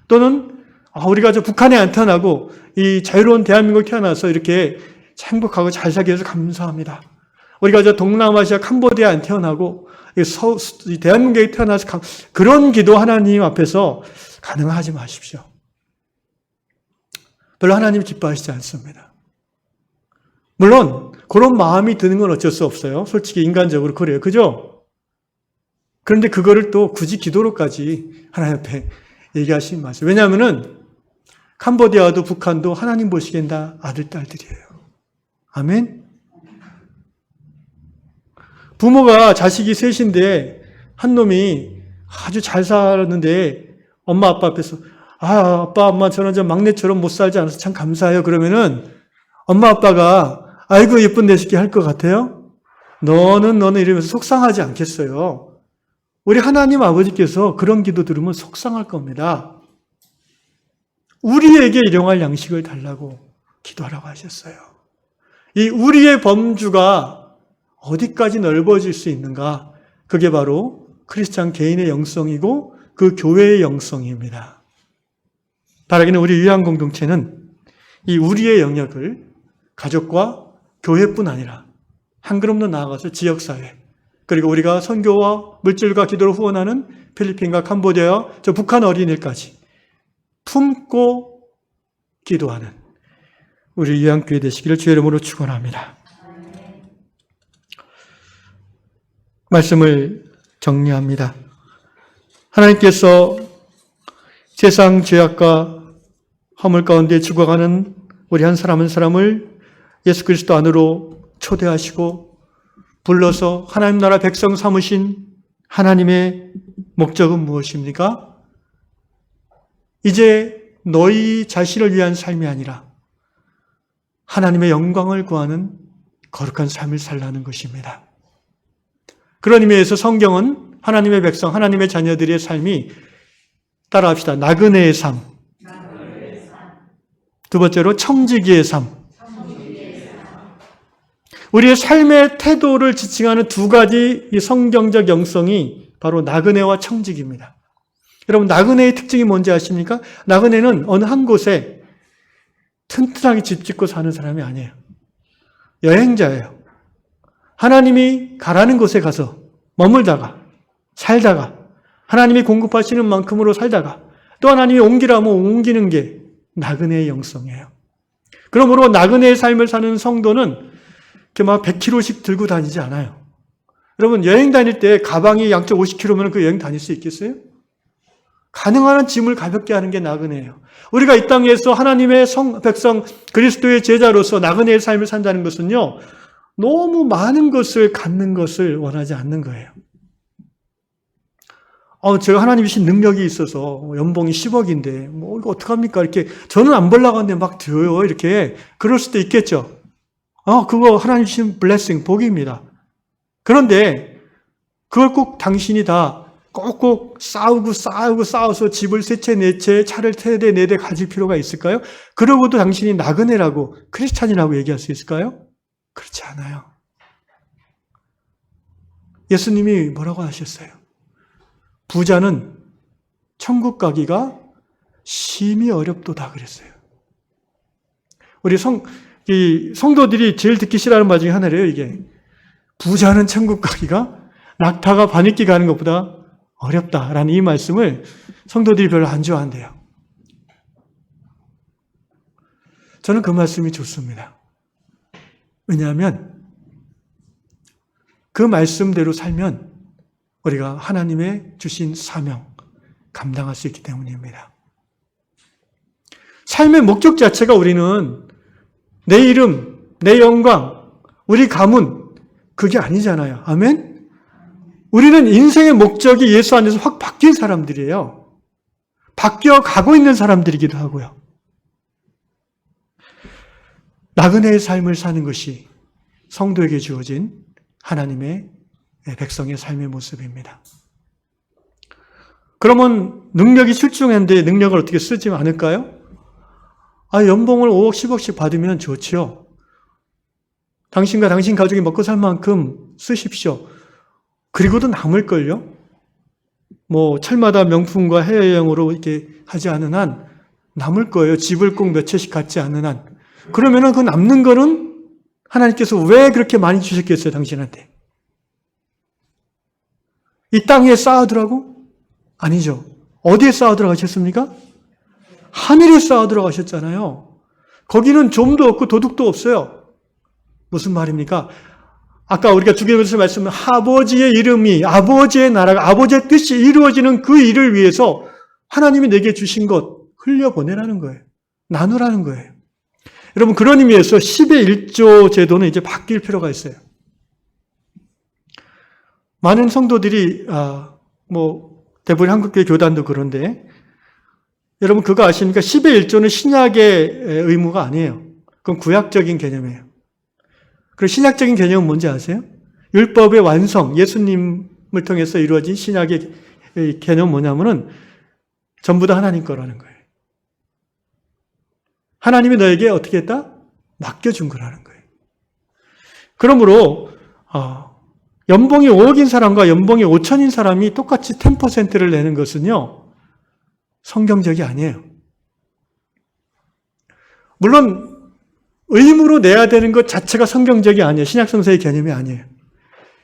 또는 우리 가족 북한에 안 태어나고 이 자유로운 대한민국 태어나서 이렇게 행복하고 잘 살게 해서 감사합니다. 우리 가족 동남아시아 캄보디아 안 태어나고 대한민국에 태어나서 그런 기도 하나님 앞에서 가능하지 마십시오. 별로 하나님 기뻐하시지 않습니다. 물론 그런 마음이 드는 건 어쩔 수 없어요. 솔직히 인간적으로 그래요. 그죠? 그런데 그거를 또 굳이 기도로까지 하나님 앞에 얘기하시는 말씀. 왜냐하면은 캄보디아도 북한도 하나님 보시기엔 다 아들, 딸들이에요. 아멘? 부모가 자식이 셋인데 한 놈이 아주 잘 살았는데 엄마, 아빠 앞에서 아빠, 엄마 저는 저 막내처럼 못 살지 않아서 참 감사해요. 그러면은 엄마, 아빠가 아이고 예쁜 내 새끼 할 것 같아요? 너는 이러면서 속상하지 않겠어요? 우리 하나님 아버지께서 그런 기도 들으면 속상할 겁니다. 우리에게 일용할 양식을 달라고 기도하라고 하셨어요. 이 우리의 범주가 어디까지 넓어질 수 있는가? 그게 바로 크리스찬 개인의 영성이고 그 교회의 영성입니다. 바라기는 우리 유한 공동체는 이 우리의 영역을 가족과 교회뿐 아니라 한 걸음 더 나아가서 지역사회, 그리고 우리가 선교와 물질과 기도를 후원하는 필리핀과 캄보디아와 저 북한 어린이까지 품고 기도하는 우리 유한교회 되시기를 주의 이름으로 축원합니다. 말씀을 정리합니다. 하나님께서 세상 죄악과 허물 가운데 죽어가는 우리 한 사람 한 사람을 예수 그리스도 안으로 초대하시고 불러서 하나님 나라 백성 삼으신 하나님의 목적은 무엇입니까? 이제 너희 자신을 위한 삶이 아니라 하나님의 영광을 구하는 거룩한 삶을 살라는 것입니다. 그런 의미에서 성경은 하나님의 백성, 하나님의 자녀들의 삶이 따라합시다. 나그네의 삶. 두 번째로 청지기의 삶. 우리의 삶의 태도를 지칭하는 두 가지 이 성경적 영성이 바로 나그네와 청직입니다. 여러분, 나그네의 특징이 뭔지 아십니까? 나그네는 어느 한 곳에 튼튼하게 집 짓고 사는 사람이 아니에요. 여행자예요. 하나님이 가라는 곳에 가서 머물다가, 살다가, 하나님이 공급하시는 만큼으로 살다가, 또 하나님이 옮기라면 옮기는 게 나그네의 영성이에요. 그러므로 나그네의 삶을 사는 성도는 이렇게 막 100kg씩 들고 다니지 않아요. 여러분, 여행 다닐 때 가방이 양쪽 50kg면 그 여행 다닐 수 있겠어요? 가능한 한 짐을 가볍게 하는 게 나그네예요. 우리가 이 땅에서 하나님의 백성, 그리스도의 제자로서 나그네의 삶을 산다는 것은요, 너무 많은 것을 갖는 것을 원하지 않는 거예요. 제가 하나님이 주신 능력이 있어서 연봉이 10억인데 뭐 이거 어떡합니까? 이렇게 저는 안 벌려고 하는데 막 줘요. 이렇게 그럴 수도 있겠죠. 그거 하나님 주신 블레싱, 복입니다. 그런데 그걸 꼭 당신이 다 꼭꼭 싸워서 집을 3채, 4채, 차를 3대, 4대 가질 필요가 있을까요? 그러고도 당신이 나그네라고, 크리스찬이라고 얘기할 수 있을까요? 그렇지 않아요. 예수님이 뭐라고 하셨어요? 부자는 천국 가기가 심히 어렵도다 그랬어요. 우리 성도들이 제일 듣기 싫어하는 말 중에 하나래요, 이게. 부자는 천국 가기가 낙타가 바늘길 가는 것보다 어렵다라는 이 말씀을 성도들이 별로 안 좋아한대요. 저는 그 말씀이 좋습니다. 왜냐하면 그 말씀대로 살면 우리가 하나님의 주신 사명 감당할 수 있기 때문입니다. 삶의 목적 자체가 우리는 내 이름, 내 영광, 우리 가문 그게 아니잖아요. 아멘? 우리는 인생의 목적이 예수 안에서 확 바뀐 사람들이에요. 바뀌어 가고 있는 사람들이기도 하고요. 나그네의 삶을 사는 것이 성도에게 주어진 하나님의 백성의 삶의 모습입니다. 그러면 능력이 출중한데 능력을 어떻게 쓰지 않을까요? 연봉을 5억, 10억씩 받으면 좋죠. 당신과 당신 가족이 먹고 살 만큼 쓰십시오. 그리고도 남을걸요? 철마다 명품과 해외여행으로 이렇게 하지 않은 한 남을 거예요. 집을 꼭 몇 채씩 갖지 않는 한. 그러면은 그 남는 거는 하나님께서 왜 그렇게 많이 주셨겠어요, 당신한테? 이 땅에 쌓아두라고? 아니죠. 어디에 쌓아두라고 하셨습니까? 하늘에 쌓아두라고 하셨잖아요. 거기는 좀도 없고 도둑도 없어요. 무슨 말입니까? 아까 우리가 주기도문에서 말씀한 아버지의 이름이, 아버지의 나라가, 아버지의 뜻이 이루어지는 그 일을 위해서 하나님이 내게 주신 것 흘려보내라는 거예요. 나누라는 거예요. 여러분, 그런 의미에서 10의 1조 제도는 이제 바뀔 필요가 있어요. 많은 성도들이 대부분 한국교회 교단도 그런데 여러분 그거 아십니까? 10의 1조는 신약의 의무가 아니에요. 그건 구약적인 개념이에요. 그리고 신약적인 개념은 뭔지 아세요? 율법의 완성, 예수님을 통해서 이루어진 신약의 개념은 뭐냐면은 전부 다 하나님 거라는 거예요. 하나님이 너에게 어떻게 했다? 맡겨준 거라는 거예요. 그러므로 연봉이 5억인 사람과 연봉이 5천인 사람이 똑같이 10%를 내는 것은요, 성경적이 아니에요. 물론 의무로 내야 되는 것 자체가 성경적이 아니에요. 신약성서의 개념이 아니에요.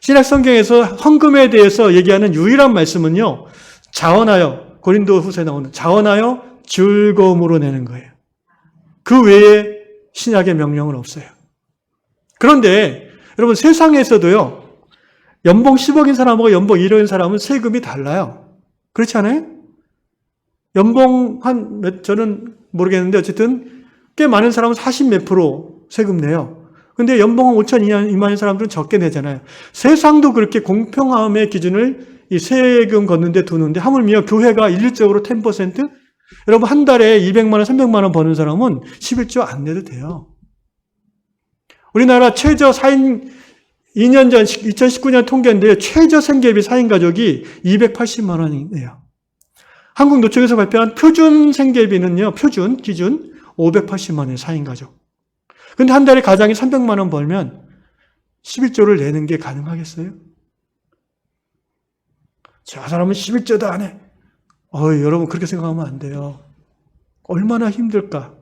신약성경에서 헌금에 대해서 얘기하는 유일한 말씀은요, 자원하여, 고린도후서에 나오는 자원하여 즐거움으로 내는 거예요. 그 외에 신약의 명령은 없어요. 그런데 여러분 세상에서도요, 연봉 10억인 사람하고 연봉 1억인 사람은 세금이 달라요. 그렇지 않아요? 연봉 저는 모르겠는데 어쨌든 꽤 많은 사람은 40 몇 프로 세금 내요. 근데 연봉 5천 이만인 사람들은 적게 내잖아요. 세상도 그렇게 공평함의 기준을 이 세금 걷는데 두는데 하물며 교회가 일률적으로 10%? 여러분 한 달에 200만 원, 300만 원 버는 사람은 11조 안 내도 돼요. 우리나라 최저 4인 2년 전 2019년 통계인데 최저 생계비 4인 가족이 280만 원이에요. 한국노총에서 발표한 표준 생계비는요, 표준 기준 580만 원이에요, 4인 가족. 근데 한 달에 가장이 300만 원 벌면 11조를 내는 게 가능하겠어요? 저 사람은 11조도 안 해. 여러분 그렇게 생각하면 안 돼요. 얼마나 힘들까?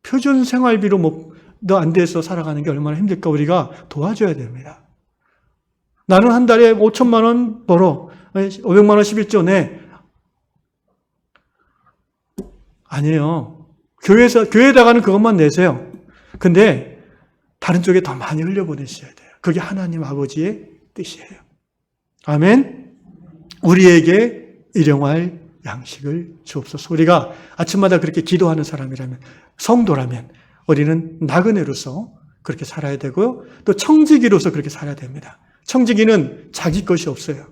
표준 생활비로 너 안 돼서 살아가는 게 얼마나 힘들까? 우리가 도와줘야 됩니다. 나는 한 달에 5천만 원 벌어. 500만 원 11조 내. 아니에요. 교회에다가는 그것만 내세요. 근데 다른 쪽에 더 많이 흘려보내셔야 돼요. 그게 하나님 아버지의 뜻이에요. 아멘. 우리에게 일용할 양식을 주옵소서. 우리가 아침마다 그렇게 기도하는 사람이라면, 성도라면 우리는 나그네로서 그렇게 살아야 되고요. 또 청지기로서 그렇게 살아야 됩니다. 청지기는 자기 것이 없어요.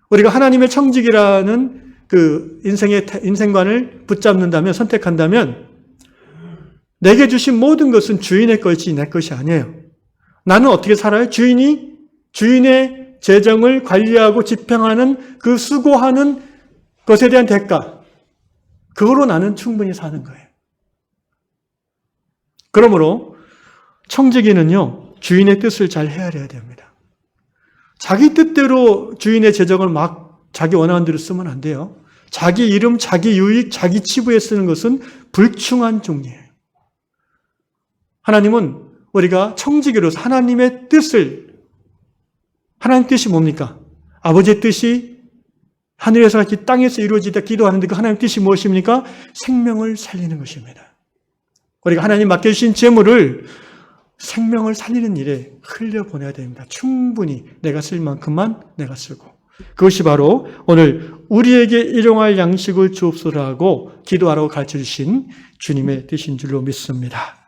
우리가 하나님의 청지기라는 그 인생관을 붙잡는다면, 선택한다면 내게 주신 모든 것은 주인의 것이 내 것이 아니에요. 나는 어떻게 살아요? 주인의 재정을 관리하고 집행하는 그 수고하는 것에 대한 대가, 그거로 나는 충분히 사는 거예요. 그러므로 청지기는요, 주인의 뜻을 잘 헤아려야 됩니다. 자기 뜻대로 주인의 재정을 막 자기 원하는 대로 쓰면 안 돼요. 자기 이름, 자기 유익, 자기 치부에 쓰는 것은 불충한 종이에요. 하나님은 우리가 청지기로서 하나님의 뜻을, 하나님 뜻이 뭡니까? 아버지의 뜻이 하늘에서 같이 땅에서 이루어지다 기도하는데 그 하나님 뜻이 무엇입니까? 생명을 살리는 것입니다. 우리가 하나님 맡겨주신 재물을 생명을 살리는 일에 흘려보내야 됩니다. 충분히 내가 쓸 만큼만 내가 쓰고. 그것이 바로 오늘 우리에게 일용할 양식을 주옵소서라고 기도하라고 가르쳐주신 주님의 뜻인 줄로 믿습니다.